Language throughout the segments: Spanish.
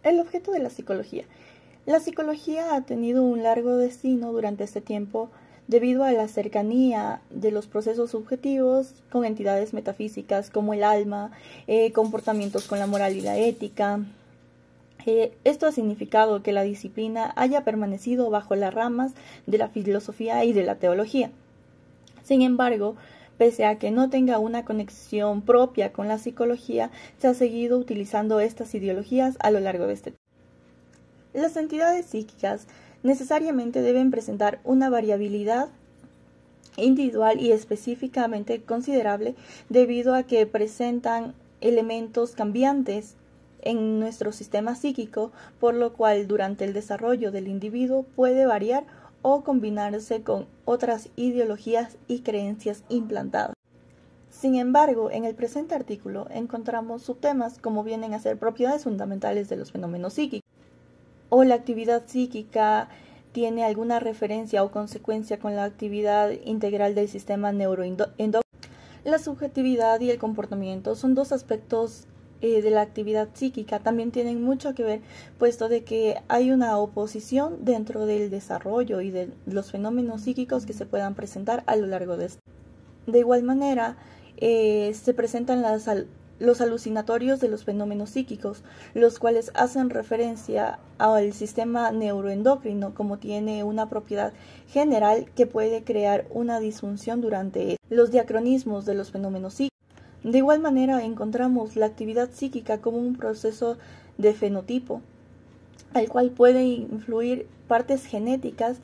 El objeto de la psicología. La psicología ha tenido un largo destino durante este tiempo debido a la cercanía de los procesos subjetivos con entidades metafísicas como el alma, comportamientos con la moral y la ética. Esto ha significado que la disciplina haya permanecido bajo las ramas de la filosofía y de la teología. Sin embargo, pese a que no tenga una conexión propia con la psicología, se ha seguido utilizando estas ideologías a lo largo de este tiempo. Las entidades psíquicas necesariamente deben presentar una variabilidad individual y específicamente considerable debido a que presentan elementos cambiantes en nuestro sistema psíquico, por lo cual durante el desarrollo del individuo puede variar o combinarse con otras ideologías y creencias implantadas. Sin embargo, en el presente artículo encontramos subtemas como vienen a ser propiedades fundamentales de los fenómenos psíquicos, o la actividad psíquica tiene alguna referencia o consecuencia con la actividad integral del sistema neuroendocrino. La subjetividad y el comportamiento son dos aspectos de la actividad psíquica, también tienen mucho que ver, puesto de que hay una oposición dentro del desarrollo y de los fenómenos psíquicos que se puedan presentar a lo largo de esto. De igual manera, se presentan los alucinatorios de los fenómenos psíquicos, los cuales hacen referencia al sistema neuroendocrino como tiene una propiedad general que puede crear una disfunción durante los diacronismos de los fenómenos psíquicos. De igual manera, encontramos la actividad psíquica como un proceso de fenotipo, al cual puede influir partes genéticas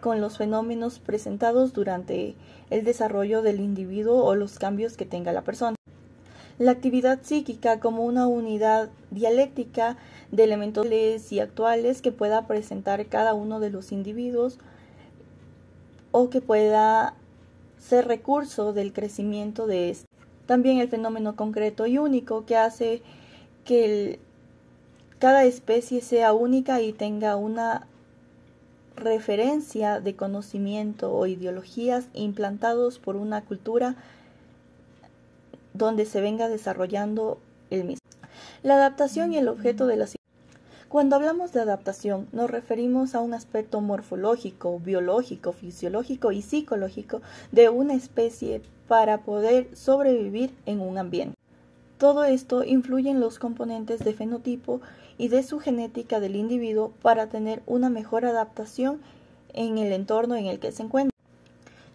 con los fenómenos presentados durante el desarrollo del individuo o los cambios que tenga la persona. La actividad psíquica como una unidad dialéctica de elementos y actuales que pueda presentar cada uno de los individuos o que pueda ser recurso del crecimiento de este. También el fenómeno concreto y único que hace que cada especie sea única y tenga una referencia de conocimiento o ideologías implantados por una cultura donde se venga desarrollando el mismo. La adaptación y el objeto de la psicología. Cuando hablamos de adaptación, nos referimos a un aspecto morfológico, biológico, fisiológico y psicológico de una especie para poder sobrevivir en un ambiente. Todo esto influye en los componentes de fenotipo y de su genética del individuo para tener una mejor adaptación en el entorno en el que se encuentra.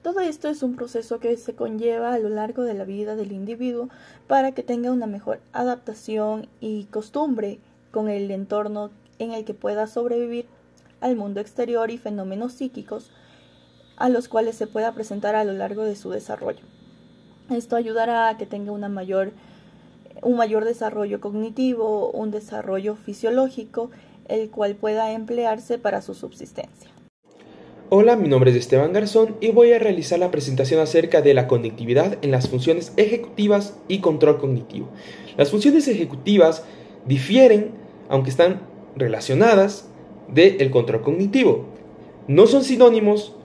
Todo esto es un proceso que se conlleva a lo largo de la vida del individuo para que tenga una mejor adaptación y costumbre con el entorno en el que pueda sobrevivir al mundo exterior y fenómenos psíquicos a los cuales se pueda presentar a lo largo de su desarrollo. Esto ayudará a que tenga un mayor desarrollo cognitivo, un desarrollo fisiológico, el cual pueda emplearse para su subsistencia. Hola, mi nombre es Esteban Garzón y voy a realizar la presentación acerca de la conectividad en las funciones ejecutivas y control cognitivo. Las funciones ejecutivas difieren, aunque están relacionadas, del control cognitivo. No son sinónimos,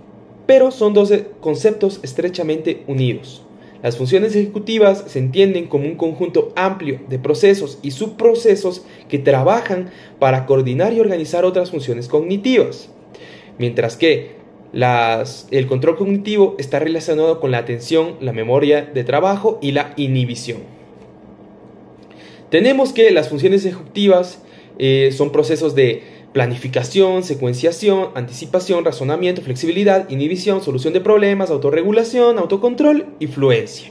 pero son dos conceptos estrechamente unidos. Las funciones ejecutivas se entienden como un conjunto amplio de procesos y subprocesos que trabajan para coordinar y organizar otras funciones cognitivas. Mientras que el control cognitivo está relacionado con la atención, la memoria de trabajo y la inhibición. Tenemos que las funciones ejecutivas son procesos de planificación, secuenciación, anticipación, razonamiento, flexibilidad, inhibición, solución de problemas, autorregulación, autocontrol y fluencia.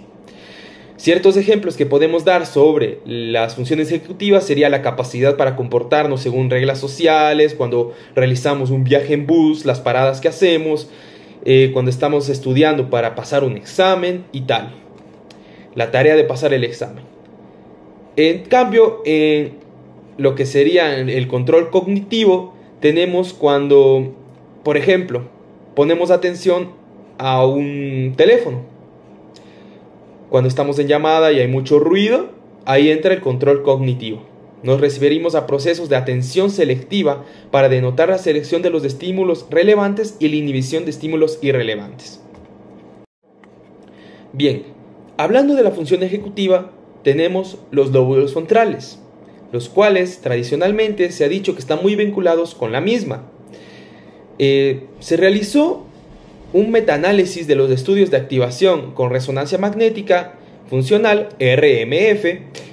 Ciertos ejemplos que podemos dar sobre las funciones ejecutivas sería la capacidad para comportarnos según reglas sociales, cuando realizamos un viaje en bus, las paradas que hacemos, cuando estamos estudiando para pasar un examen y tal. La tarea de pasar el examen. En cambio, lo que sería el control cognitivo, tenemos cuando, por ejemplo, ponemos atención a un teléfono. Cuando estamos en llamada y hay mucho ruido, ahí entra el control cognitivo. Nos referimos a procesos de atención selectiva para denotar la selección de los estímulos relevantes y la inhibición de estímulos irrelevantes. Bien, hablando de la función ejecutiva, tenemos los lóbulos frontales. los cuales tradicionalmente se ha dicho que están muy vinculados con la misma. Se realizó un metaanálisis de los estudios de activación con resonancia magnética funcional, RMF,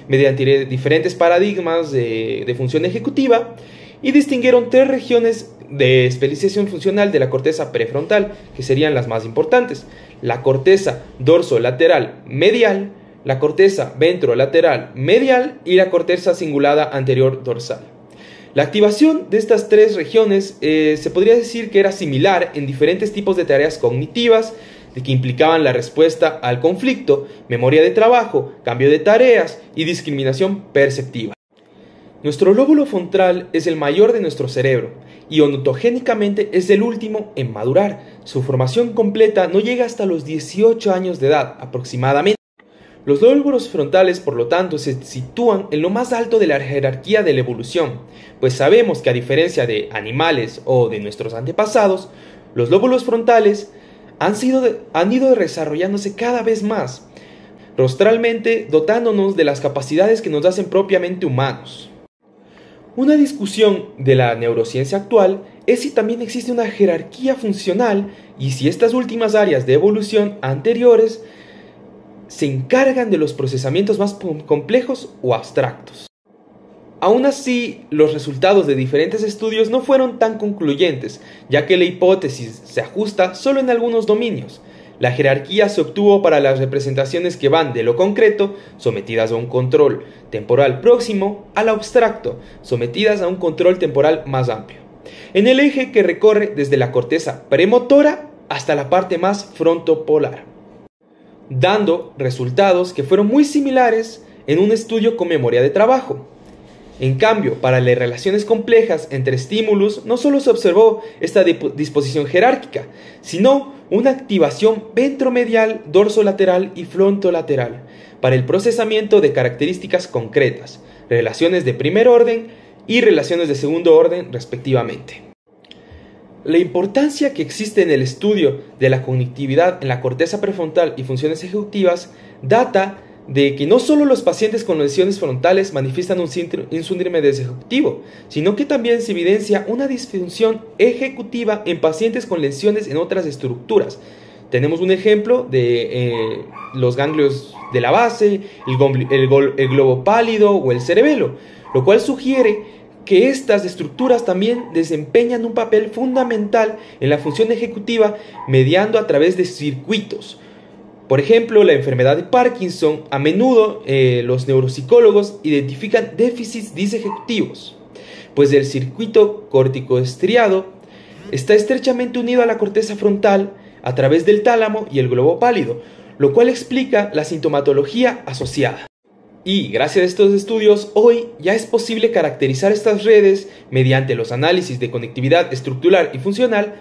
mediante diferentes paradigmas de función ejecutiva, y distinguieron 3 regiones de especialización funcional de la corteza prefrontal, que serían las más importantes: la corteza dorsolateral medial, la corteza ventrolateral medial y la corteza cingulada anterior dorsal. La activación de estas 3 regiones se podría decir que era similar en diferentes tipos de tareas cognitivas que implicaban la respuesta al conflicto, memoria de trabajo, cambio de tareas y discriminación perceptiva. Nuestro lóbulo frontal es el mayor de nuestro cerebro y ontogénicamente es el último en madurar. Su formación completa no llega hasta los 18 años de edad aproximadamente. Los lóbulos frontales, por lo tanto, se sitúan en lo más alto de la jerarquía de la evolución, pues sabemos que a diferencia de animales o de nuestros antepasados, los lóbulos frontales han ido desarrollándose cada vez más, rostralmente dotándonos de las capacidades que nos hacen propiamente humanos. Una discusión de la neurociencia actual es si también existe una jerarquía funcional y si estas últimas áreas de evolución anteriores se encargan de los procesamientos más complejos o abstractos. Aún así, los resultados de diferentes estudios no fueron tan concluyentes, ya que la hipótesis se ajusta solo en algunos dominios. La jerarquía se obtuvo para las representaciones que van de lo concreto, sometidas a un control temporal próximo, a lo abstracto, sometidas a un control temporal más amplio, en el eje que recorre desde la corteza premotora hasta la parte más frontopolar, dando resultados que fueron muy similares en un estudio con memoria de trabajo. En cambio, para las relaciones complejas entre estímulos no solo se observó esta disposición jerárquica, sino una activación ventromedial, dorsolateral y frontolateral para el procesamiento de características concretas, relaciones de primer orden y relaciones de segundo orden respectivamente. La importancia que existe en el estudio de la cognitividad en la corteza prefrontal y funciones ejecutivas data de que no solo los pacientes con lesiones frontales manifiestan un síndrome desejecutivo, sino que también se evidencia una disfunción ejecutiva en pacientes con lesiones en otras estructuras. Tenemos un ejemplo de los ganglios de la base, el globo pálido o el cerebelo, lo cual sugiere que estas estructuras también desempeñan un papel fundamental en la función ejecutiva mediando a través de circuitos. Por ejemplo, la enfermedad de Parkinson, a menudo los neuropsicólogos identifican déficits disejecutivos, pues el circuito corticoestriado está estrechamente unido a la corteza frontal a través del tálamo y el globo pálido, lo cual explica la sintomatología asociada. Y gracias a estos estudios, hoy ya es posible caracterizar estas redes mediante los análisis de conectividad estructural y funcional,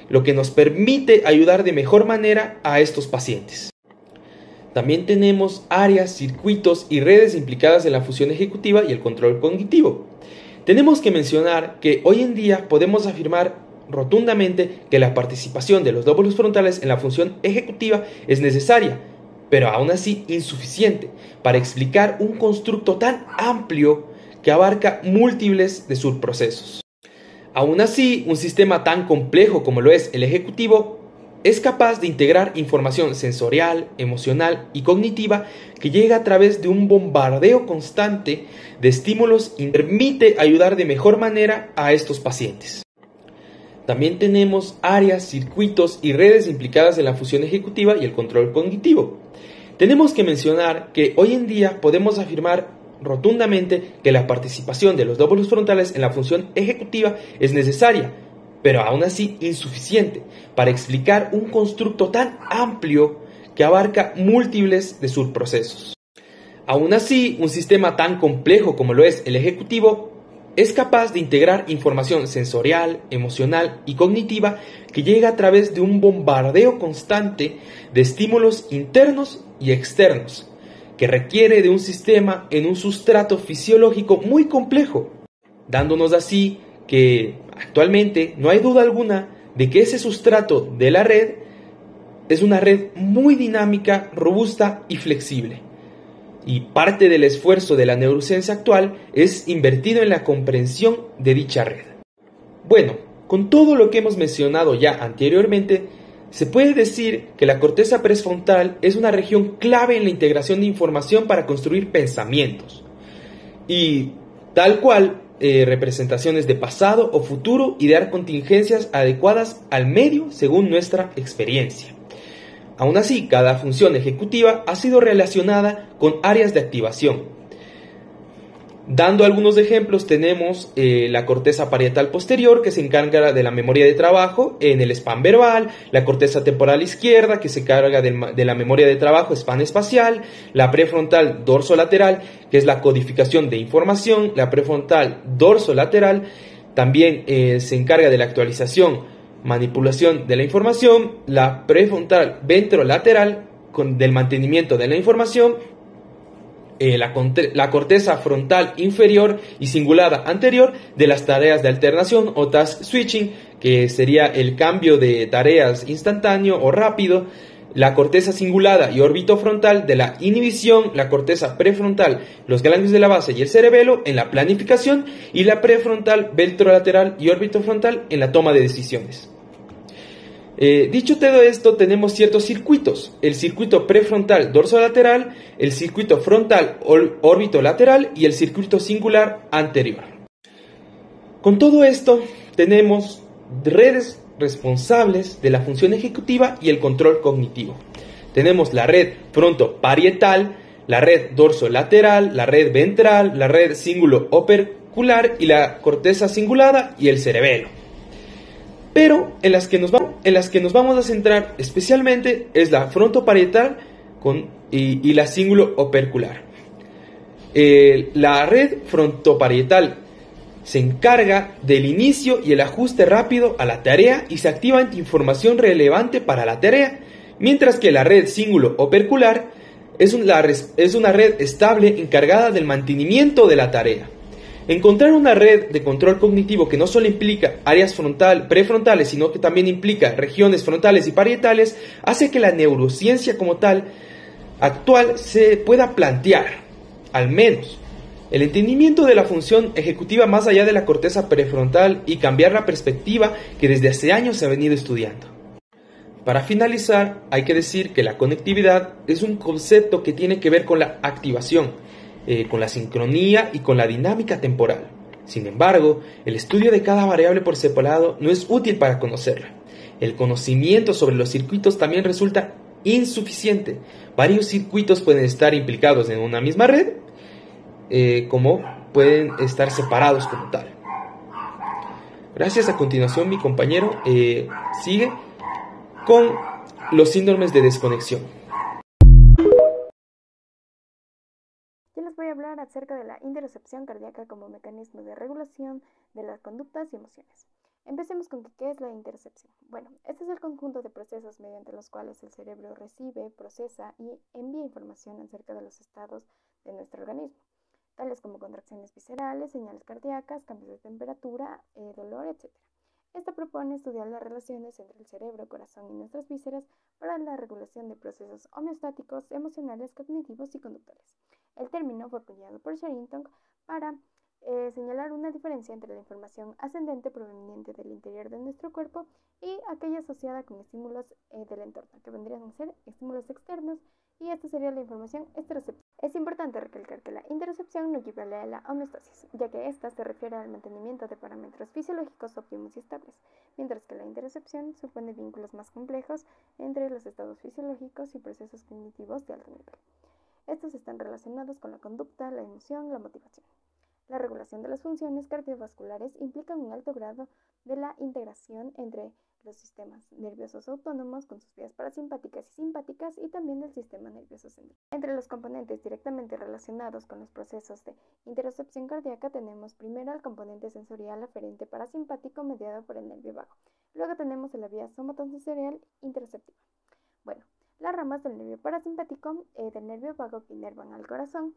lo que nos permite ayudar de mejor manera a estos pacientes. También tenemos áreas, circuitos y redes implicadas en la función ejecutiva y el control cognitivo. Tenemos que mencionar que hoy en día podemos afirmar rotundamente que la participación de los lóbulos frontales en la función ejecutiva es necesaria, pero aún así insuficiente, para explicar un constructo tan amplio que abarca múltiples de subprocesos. Aún así, un sistema tan complejo como lo es el ejecutivo es capaz de integrar información sensorial, emocional y cognitiva que llega a través de un bombardeo constante de estímulos y permite ayudar de mejor manera a estos pacientes. También tenemos áreas, circuitos y redes implicadas en la función ejecutiva y el control cognitivo. Tenemos que mencionar que hoy en día podemos afirmar rotundamente que la participación de los lóbulos frontales en la función ejecutiva es necesaria, pero aún así insuficiente, para explicar un constructo tan amplio que abarca múltiples de subprocesos. Aún así, un sistema tan complejo como lo es el ejecutivo es capaz de integrar información sensorial, emocional y cognitiva que llega a través de un bombardeo constante de estímulos internos y externos, que requiere de un sistema en un sustrato fisiológico muy complejo, dándonos así que actualmente no hay duda alguna de que ese sustrato de la red es una red muy dinámica, robusta y flexible. y parte del esfuerzo de la neurociencia actual es invertido en la comprensión de dicha red. Bueno, con todo lo que hemos mencionado ya anteriormente, se puede decir que la corteza prefrontal es una región clave en la integración de información para construir pensamientos y, tal cual, representaciones de pasado o futuro y dar contingencias adecuadas al medio según nuestra experiencia. Aún así, cada función ejecutiva ha sido relacionada con áreas de activación. Dando algunos ejemplos, tenemos la corteza parietal posterior, que se encarga de la memoria de trabajo en el spam verbal, la corteza temporal izquierda, que se encarga de la memoria de trabajo spam espacial, la prefrontal dorsolateral, que es la codificación de información, la prefrontal dorsolateral también se encarga de la actualización, manipulación de la información, la prefrontal ventrolateral del mantenimiento de la información, la corteza frontal inferior y cingulada anterior de las tareas de alternación o task switching, que sería el cambio de tareas instantáneo o rápido, la corteza cingulada y orbitofrontal de la inhibición, la corteza prefrontal, los ganglios de la base y el cerebelo en la planificación y la prefrontal ventrolateral y orbitofrontal en la toma de decisiones. Dicho todo esto, tenemos ciertos circuitos: el circuito prefrontal dorsolateral, el circuito frontal orbitolateral y el circuito singular anterior. Con todo esto, tenemos redes responsables de la función ejecutiva y el control cognitivo. Tenemos la red frontoparietal, la red dorsolateral, la red ventral, la red cíngulo-opercular y la corteza cingulada y el cerebelo. Pero en las que nos vamos a centrar especialmente es la frontoparietal y la cíngulo-opercular. La red frontoparietal se encarga del inicio y el ajuste rápido a la tarea y se activa ante información relevante para la tarea, mientras que la red cíngulo-opercular es una red estable encargada del mantenimiento de la tarea. Encontrar una red de control cognitivo que no solo implica áreas prefrontales, sino que también implica regiones frontales y parietales, hace que la neurociencia como tal actual se pueda plantear, al menos, el entendimiento de la función ejecutiva más allá de la corteza prefrontal y cambiar la perspectiva que desde hace años se ha venido estudiando. Para finalizar, hay que decir que la conectividad es un concepto que tiene que ver con la activación, con la sincronía y con la dinámica temporal. Sin embargo, el estudio de cada variable por separado no es útil para conocerla. El conocimiento sobre los circuitos también resulta insuficiente. Varios circuitos pueden estar implicados en una misma red, como pueden estar separados como tal. Gracias. A continuación, mi compañero sigue con los síndromes de desconexión. Yo les voy a hablar acerca de la interocepción cardíaca como mecanismo de regulación de las conductas y emociones. Empecemos con qué es la interocepción. Bueno, este es el conjunto de procesos mediante los cuales el cerebro recibe, procesa y envía información acerca de los estados de nuestro organismo, tales como contracciones viscerales, señales cardíacas, cambios de temperatura, dolor, etc. Esto propone estudiar las relaciones entre el cerebro, corazón y nuestras vísceras para la regulación de procesos homeostáticos, emocionales, cognitivos y conductuales. El término fue acuñado por Sherrington para señalar una diferencia entre la información ascendente proveniente del interior de nuestro cuerpo y aquella asociada con estímulos del entorno, que vendrían a ser estímulos externos, y esta sería la información esteroceptiva. Es importante recalcar que la interocepción no equivale a la homeostasis, ya que ésta se refiere al mantenimiento de parámetros fisiológicos óptimos y estables, mientras que la interocepción supone vínculos más complejos entre los estados fisiológicos y procesos cognitivos de alto nivel. Estos están relacionados con la conducta, la emoción, la motivación. La regulación de las funciones cardiovasculares implica un alto grado de la integración entre los sistemas nerviosos autónomos con sus vías parasimpáticas y simpáticas y también del sistema nervioso central. Entre los componentes directamente relacionados con los procesos de interocepción cardíaca tenemos primero el componente sensorial aferente parasimpático mediado por el nervio vago. Luego tenemos la vía somatosensorial interoceptiva. Bueno, las ramas del nervio parasimpático del nervio vago que inervan al corazón,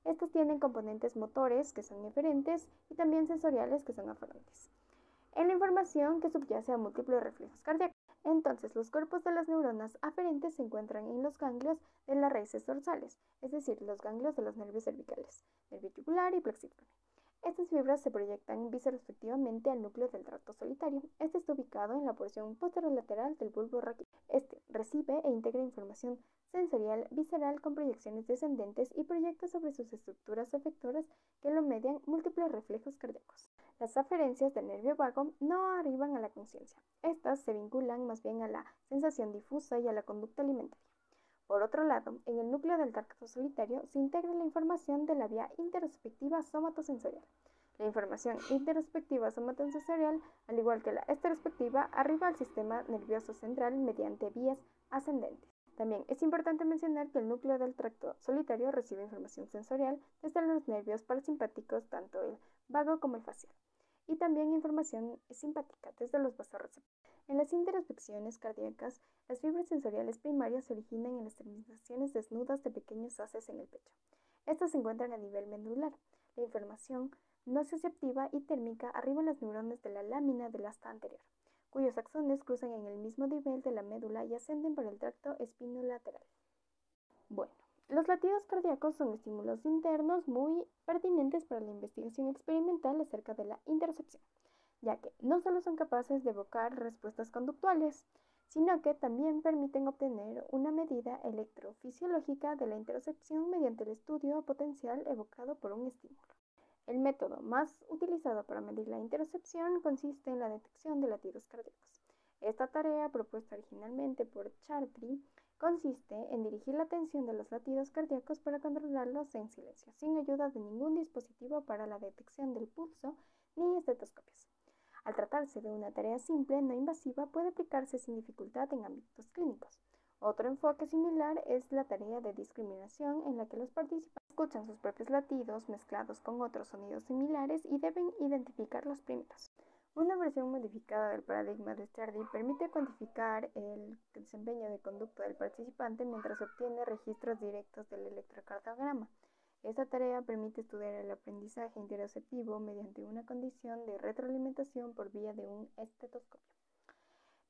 estos tienen componentes motores que son eferentes y también sensoriales que son aferentes, en la información que subyace a múltiples reflejos cardíacos. Entonces, los cuerpos de las neuronas aferentes se encuentran en los ganglios de las raíces dorsales, es decir, los ganglios de los nervios cervicales, nervio yugular y plexiforme. Estas fibras se proyectan bisexualmente al núcleo del tracto solitario. Este está ubicado en la porción posterolateral del bulbo raquídeo. Este recibe e integra información sensorial visceral con proyecciones descendentes y proyecta sobre sus estructuras efectoras que lo median múltiples reflejos cardíacos. Las aferencias del nervio vago no arriban a la conciencia. Estas se vinculan más bien a la sensación difusa y a la conducta alimentaria. Por otro lado, en el núcleo del tracto solitario se integra la información de la vía interospectiva somatosensorial. La información interospectiva somatosensorial, al igual que la esterospectiva, arriba al sistema nervioso central mediante vías ascendentes. También es importante mencionar que el núcleo del tracto solitario recibe información sensorial desde los nervios parasimpáticos, tanto el vago como el facial, y también información simpática desde los vasoreceptores. En las interospecciones cardíacas, las fibras sensoriales primarias se originan en las terminaciones desnudas de pequeños haces en el pecho. Estas se encuentran a nivel medular. La información nociceptiva y térmica arriba en las neuronas de la lámina del asta anterior, cuyos axones cruzan en el mismo nivel de la médula y ascenden por el tracto espinolateral. Bueno, los latidos cardíacos son estímulos internos muy pertinentes para la investigación experimental acerca de la interocepción, ya que no solo son capaces de evocar respuestas conductuales, sino que también permiten obtener una medida electrofisiológica de la interocepción mediante el estudio potencial evocado por un estímulo. El método más utilizado para medir la interocepción consiste en la detección de latidos cardíacos. Esta tarea, propuesta originalmente por Chartrey, consiste en dirigir la atención de los latidos cardíacos para controlarlos en silencio, sin ayuda de ningún dispositivo para la detección del pulso ni estetoscopios. Al tratarse de una tarea simple, no invasiva, puede aplicarse sin dificultad en ámbitos clínicos. Otro enfoque similar es la tarea de discriminación, en la que los participantes escuchan sus propios latidos mezclados con otros sonidos similares y deben identificar los primeros. Una versión modificada del paradigma de Chartrey permite cuantificar el desempeño de conducta del participante mientras obtiene registros directos del electrocardiograma. Esta tarea permite estudiar el aprendizaje interoceptivo mediante una condición de retroalimentación por vía de un estetoscopio,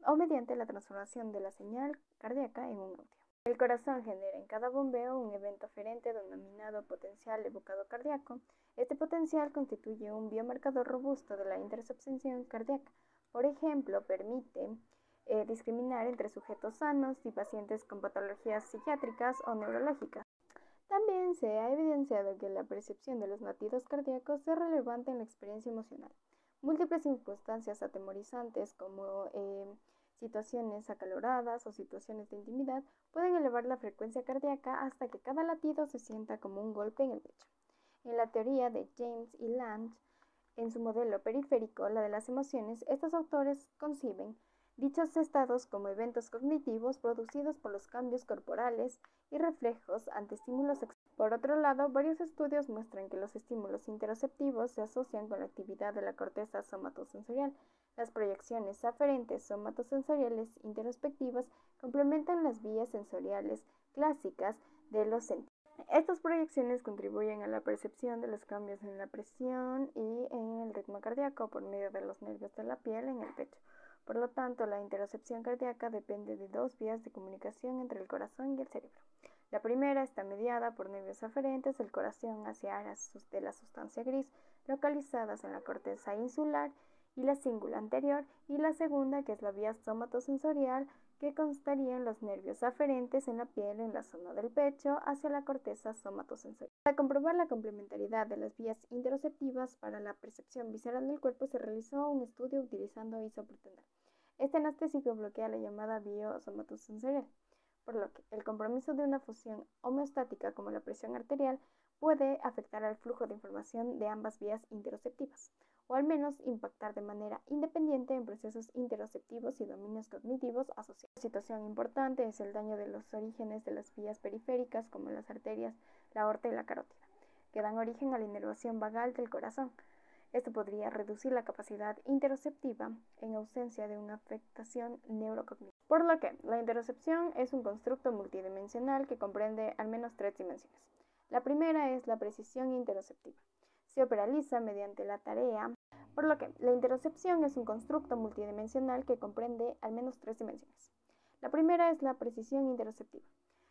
o mediante la transformación de la señal cardíaca en un audio. El corazón genera en cada bombeo un evento aferente denominado potencial evocado cardíaco. Este potencial constituye un biomarcador robusto de la interocepción cardíaca. Por ejemplo, permite discriminar entre sujetos sanos y pacientes con patologías psiquiátricas o neurológicas. También se ha evidenciado que la percepción de los latidos cardíacos es relevante en la experiencia emocional. Múltiples circunstancias atemorizantes como situaciones acaloradas o situaciones de intimidad pueden elevar la frecuencia cardíaca hasta que cada latido se sienta como un golpe en el pecho. En la teoría de James y Lange, en su modelo periférico, la de las emociones, estos autores conciben dichos estados como eventos cognitivos producidos por los cambios corporales y reflejos ante estímulos externos. Por otro lado, varios estudios muestran que los estímulos interoceptivos se asocian con la actividad de la corteza somatosensorial. Las proyecciones aferentes somatosensoriales interospectivas complementan las vías sensoriales clásicas de los sentidos. Estas proyecciones contribuyen a la percepción de los cambios en la presión y en el ritmo cardíaco por medio de los nervios de la piel en el pecho. Por lo tanto, la interocepción cardíaca depende de dos vías de comunicación entre el corazón y el cerebro. La primera está mediada por nervios aferentes del corazón hacia áreas de la sustancia gris localizadas en la corteza insular y la cingula anterior, y la segunda, que es la vía somatosensorial, que constaría en los nervios aferentes en la piel en la zona del pecho hacia la corteza somatosensorial. Para comprobar la complementariedad de las vías interoceptivas para la percepción visceral del cuerpo se realizó un estudio utilizando isoproterenol. Este anestésico bloquea la llamada vía somatosensorial, por lo que el compromiso de una función homeostática como la presión arterial puede afectar al flujo de información de ambas vías interoceptivas, o al menos impactar de manera independiente en procesos interoceptivos y dominios cognitivos asociados. Una situación importante es el daño de los orígenes de las vías periféricas como las arterias, la aorta y la carótida, que dan origen a la inervación vagal del corazón. Esto podría reducir la capacidad interoceptiva en ausencia de una afectación neurocognitiva. Por lo que la interocepción es un constructo multidimensional que comprende al menos tres dimensiones. La primera es la precisión interoceptiva. Se operaaliza mediante la tarea por lo que la interocepción es un constructo multidimensional que comprende al menos 3 dimensiones. La primera es la precisión interoceptiva.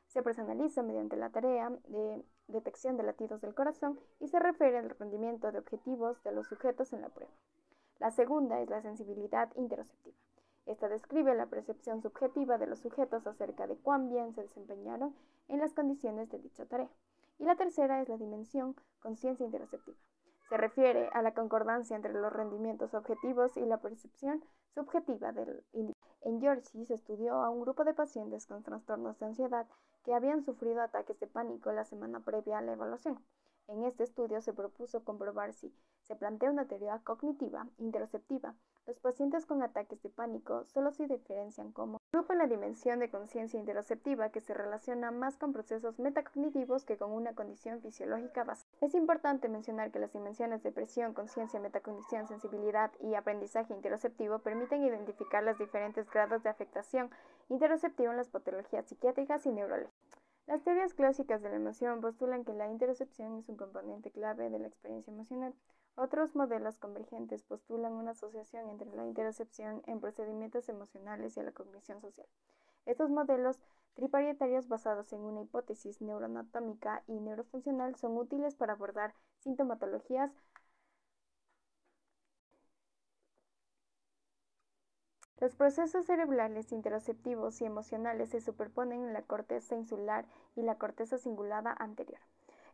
Se personaliza mediante la tarea de detección de latidos del corazón y se refiere al rendimiento de objetivos de los sujetos en la prueba. La segunda es la sensibilidad interoceptiva. Esta describe la percepción subjetiva de los sujetos acerca de cuán bien se desempeñaron en las condiciones de dicha tarea. Y la tercera es la dimensión conciencia interoceptiva. Se refiere a la concordancia entre los rendimientos objetivos y la percepción subjetiva del individuo. En Yorkshire se estudió a un grupo de pacientes con trastornos de ansiedad que habían sufrido ataques de pánico la semana previa a la evaluación. En este estudio se propuso comprobar si se plantea una teoría cognitiva interoceptiva. Los pacientes con ataques de pánico solo se diferencian como grupo en la dimensión de conciencia interoceptiva, que se relaciona más con procesos metacognitivos que con una condición fisiológica básica. Es importante mencionar que las dimensiones de presión, conciencia, metacognición, sensibilidad y aprendizaje interoceptivo permiten identificar los diferentes grados de afectación interoceptiva en las patologías psiquiátricas y neurológicas. Las teorías clásicas de la emoción postulan que la interocepción es un componente clave de la experiencia emocional. Otros modelos convergentes postulan una asociación entre la interocepción en procedimientos emocionales y la cognición social. Estos modelos triparietarios basados en una hipótesis neuroanatómica y neurofuncional son útiles para abordar sintomatologías. Los procesos cerebrales interoceptivos y emocionales se superponen en la corteza insular y la corteza cingulada anterior.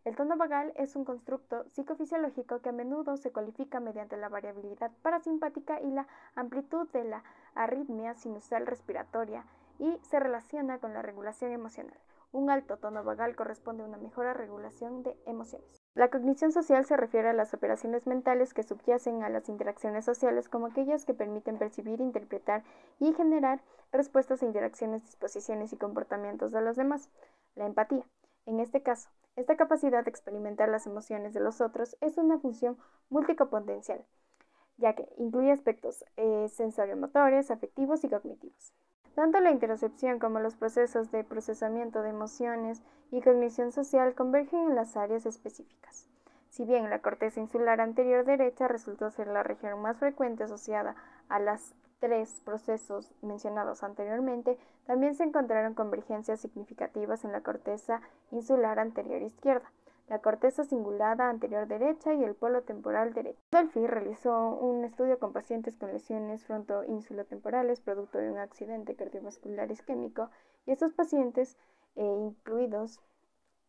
El tono vagal es un constructo psicofisiológico que a menudo se cualifica mediante la variabilidad parasimpática y la amplitud de la arritmia sinusal respiratoria y se relaciona con la regulación emocional. Un alto tono vagal corresponde a una mejor regulación de emociones. La cognición social se refiere a las operaciones mentales que subyacen a las interacciones sociales, como aquellas que permiten percibir, interpretar y generar respuestas a interacciones, disposiciones y comportamientos de los demás. La empatía. En este caso, esta capacidad de experimentar las emociones de los otros es una función multicompondensal, ya que incluye aspectos sensorio-motores, afectivos y cognitivos. Tanto la interocepción como los procesos de procesamiento de emociones y cognición social convergen en las áreas específicas. Si bien la corteza insular anterior derecha resultó ser la región más frecuente asociada a los 3 procesos mencionados anteriormente, también se encontraron convergencias significativas en la corteza insular anterior izquierda, la corteza cingulada anterior derecha y el polo temporal derecho. Dolphy realizó un estudio con pacientes con lesiones frontoinsulotemporales producto de un accidente cardiovascular isquémico y estos pacientes, incluidos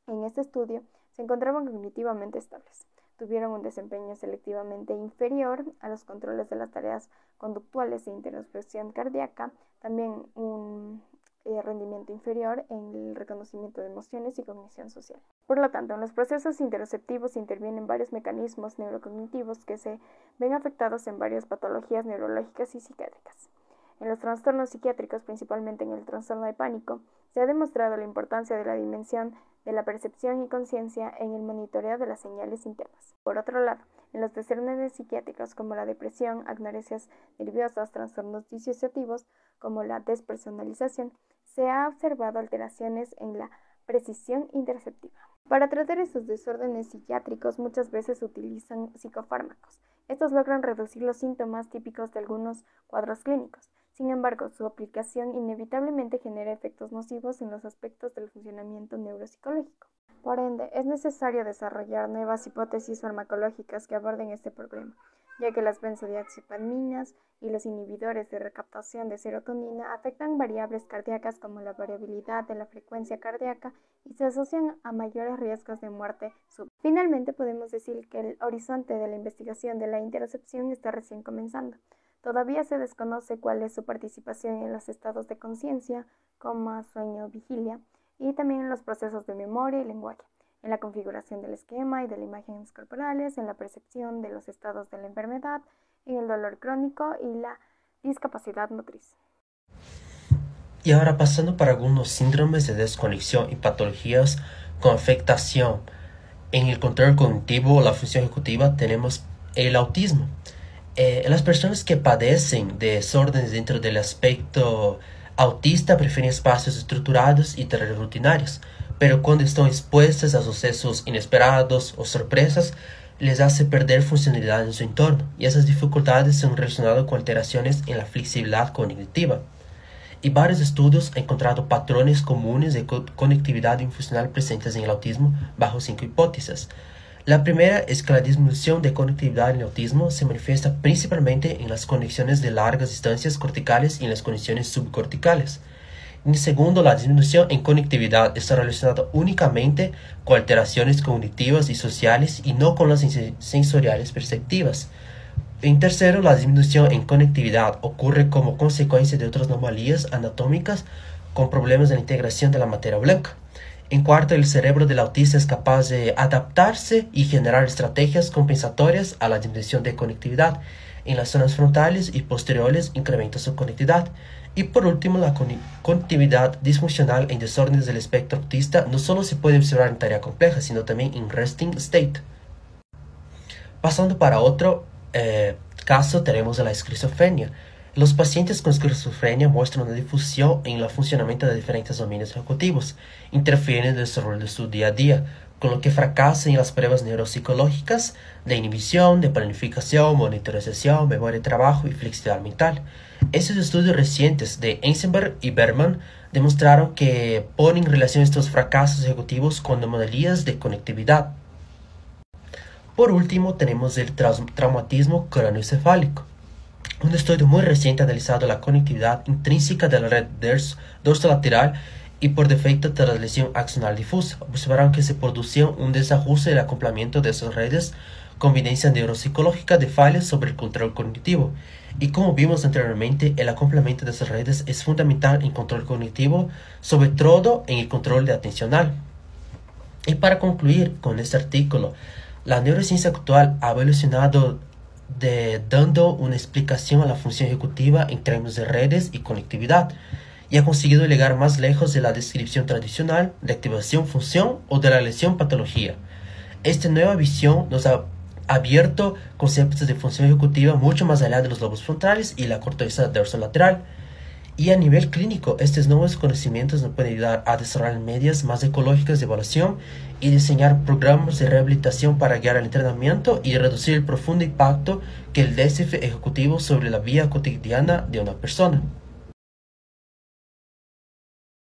en este estudio, se encontraban cognitivamente estables. Tuvieron un desempeño selectivamente inferior a los controles de las tareas conductuales de introspección cardíaca, también un rendimiento inferior en el reconocimiento de emociones y cognición social. Por lo tanto, en los procesos interoceptivos intervienen varios mecanismos neurocognitivos que se ven afectados en varias patologías neurológicas y psiquiátricas. En los trastornos psiquiátricos, principalmente en el trastorno de pánico, se ha demostrado la importancia de la dimensión de la percepción y conciencia en el monitoreo de las señales internas. Por otro lado, en los desórdenes psiquiátricos como la depresión, anoresias nerviosas, trastornos disociativos como la despersonalización, se ha observado alteraciones en la precisión interoceptiva. Para tratar estos desórdenes psiquiátricos muchas veces se utilizan psicofármacos. Estos logran reducir los síntomas típicos de algunos cuadros clínicos. Sin embargo, su aplicación inevitablemente genera efectos nocivos en los aspectos del funcionamiento neuropsicológico. Por ende, es necesario desarrollar nuevas hipótesis farmacológicas que aborden este problema, ya que las benzodiazepaminas y los inhibidores de recaptación de serotonina afectan variables cardíacas como la variabilidad de la frecuencia cardíaca y se asocian a mayores riesgos de muerte súbita. Finalmente, podemos decir que el horizonte de la investigación de la interocepción está recién comenzando. Todavía se desconoce cuál es su participación en los estados de conciencia, coma, sueño, vigilia, y también en los procesos de memoria y lenguaje, en la configuración del esquema y de las imágenes corporales, en la percepción de los estados de la enfermedad, en el dolor crónico y la discapacidad motriz. Y ahora pasando para algunos síndromes de desconexión y patologías con afectación en el control cognitivo o la función ejecutiva, tenemos el autismo. Las personas que padecen de desórdenes dentro del aspecto autista prefieren espacios estructurados y rutinarios, pero cuando están expuestas a sucesos inesperados o sorpresas, les hace perder funcionalidad en su entorno, y esas dificultades son relacionadas con alteraciones en la flexibilidad cognitiva. Y varios estudios han encontrado patrones comunes de conectividad infuncional presentes en el autismo bajo 5 hipótesis. La primera es que la disminución de conectividad en el autismo se manifiesta principalmente en las conexiones de largas distancias corticales y en las conexiones subcorticales. En segundo, la disminución en conectividad está relacionada únicamente con alteraciones cognitivas y sociales y no con las sensoriales perceptivas. En tercero, la disminución en conectividad ocurre como consecuencia de otras anomalías anatómicas con problemas de la integración de la materia blanca. En cuarto, el cerebro del autista es capaz de adaptarse y generar estrategias compensatorias a la disminución de conectividad. En las zonas frontales y posteriores incrementa su conectividad. Y por último, la conectividad disfuncional en desórdenes del espectro autista no solo se puede observar en tarea compleja, sino también en resting state. Pasando para otro caso, tenemos la esquizofrenia. Los pacientes con esquizofrenia muestran una difusión en el funcionamiento de diferentes dominios ejecutivos, interfieren en el desarrollo de su día a día, con lo que fracasan en las pruebas neuropsicológicas de inhibición, de planificación, monitorización, memoria de trabajo y flexibilidad mental. Estos estudios recientes de Eisenberg y Berman demostraron que ponen en relación estos fracasos ejecutivos con anomalías de conectividad. Por último, tenemos el traumatismo craneoencefálico. Un estudio muy reciente ha analizado la conectividad intrínseca de la red dorsolateral y por defecto de la lesión axonal difusa. Observaron que se producía un desajuste del acoplamiento de esas redes con evidencia neuropsicológica de fallas sobre el control cognitivo. Y como vimos anteriormente, el acoplamiento de esas redes es fundamental en control cognitivo, sobre todo en el control de atencional. Y para concluir con este artículo, la neurociencia actual ha evolucionado dando una explicación a la función ejecutiva en términos de redes y conectividad, y ha conseguido llegar más lejos de la descripción tradicional de activación-función o de la lesión-patología. Esta nueva visión nos ha abierto conceptos de función ejecutiva mucho más allá de los lobos frontales y la corteza dorsolateral. Y a nivel clínico, estos nuevos conocimientos nos pueden ayudar a desarrollar medidas más ecológicas de evaluación y diseñar programas de rehabilitación para guiar el entrenamiento y reducir el profundo impacto que el déficit ejecutivo sobre la vida cotidiana de una persona.